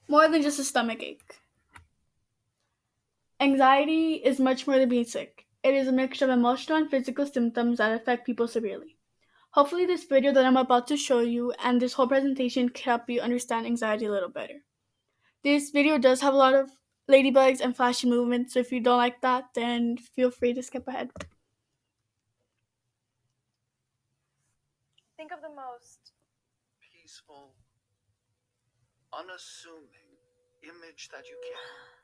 More than just a stomach ache. Anxiety is much more than being sick. It is a mixture of emotional and physical symptoms that affect people severely. Hopefully, this video that I'm about to show you and this whole presentation can help you understand anxiety a little better. This video does have a lot of ladybugs and flashy movements, so if you don't like that, then feel free to skip ahead. Think of the most peaceful, unassuming image that you can.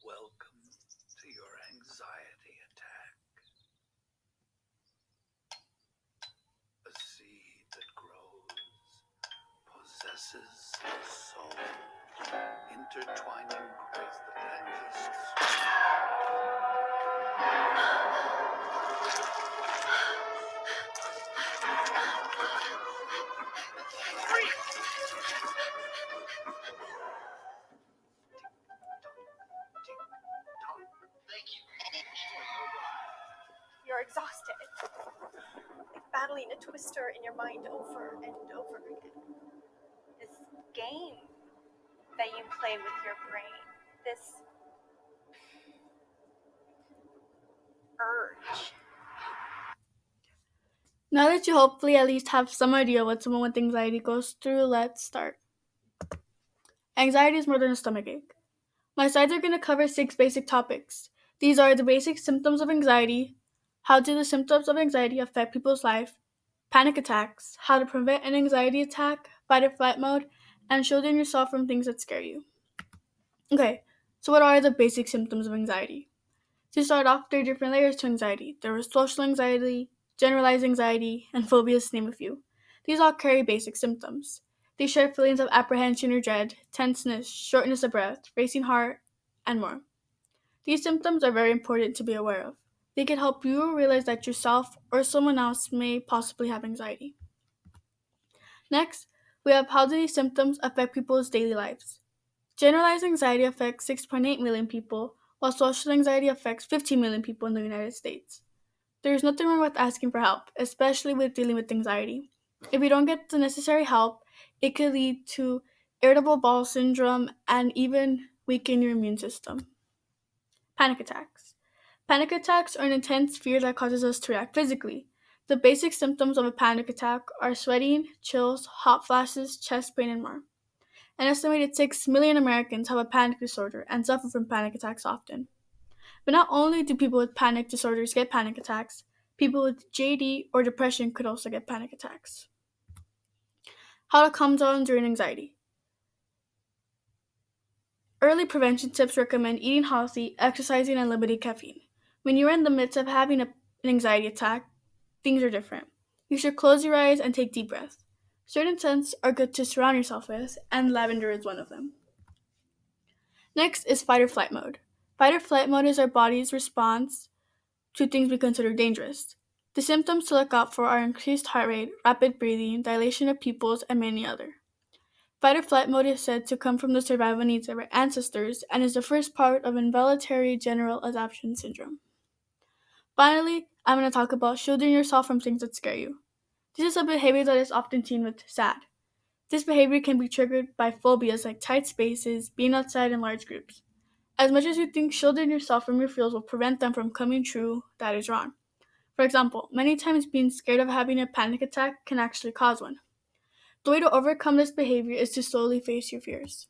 Welcome to your anxiety attack. A seed that grows, possesses the soul, intertwining with the endless. you're exhausted, like battling a twister in your mind over and over again. This game that you play with your brain, this urge. Now that you hopefully at least have some idea what someone with anxiety goes through, let's start. Anxiety is more than a stomach ache. My slides are going to cover 6 basic topics. These are the basic symptoms of anxiety, how do the symptoms of anxiety affect people's life, panic attacks, how to prevent an anxiety attack, fight or flight mode, and shielding yourself from things that scare you. Okay, so what are the basic symptoms of anxiety? To start off, there are different layers to anxiety. There is social anxiety, generalized anxiety, and phobias, to name a few. These all carry basic symptoms. They share feelings of apprehension or dread, tenseness, shortness of breath, racing heart, and more. These symptoms are very important to be aware of. They can help you realize that yourself or someone else may possibly have anxiety. Next, we have how do these symptoms affect people's daily lives. Generalized anxiety affects 6.8 million people, while social anxiety affects 15 million people in the United States. There is nothing wrong with asking for help, especially with dealing with anxiety. If you don't get the necessary help, it could lead to irritable bowel syndrome and even weaken your immune system. Panic attacks. Panic attacks are an intense fear that causes us to react physically. The basic symptoms of a panic attack are sweating, chills, hot flashes, chest pain, and more. An estimated 6 million Americans have a panic disorder and suffer from panic attacks often. But not only do people with panic disorders get panic attacks, people with JD or depression could also get panic attacks. How to calm down during anxiety. Early prevention tips recommend eating healthy, exercising, and limiting caffeine. When you're in the midst of having an anxiety attack, things are different. You should close your eyes and take deep breaths. Certain scents are good to surround yourself with, and lavender is one of them. Next is fight or flight mode. Fight or flight mode is our body's response to things we consider dangerous. The symptoms to look out for are increased heart rate, rapid breathing, dilation of pupils, and many other. Fight or flight mode is said to come from the survival needs of our ancestors and is the first part of involuntary general adaptation syndrome. Finally, I'm going to talk about shielding yourself from things that scare you. This is a behavior that is often seen with SAD. This behavior can be triggered by phobias like tight spaces, being outside in large groups. As much as you think shielding yourself from your fears will prevent them from coming true, that is wrong. For example, many times being scared of having a panic attack can actually cause one. The way to overcome this behavior is to slowly face your fears.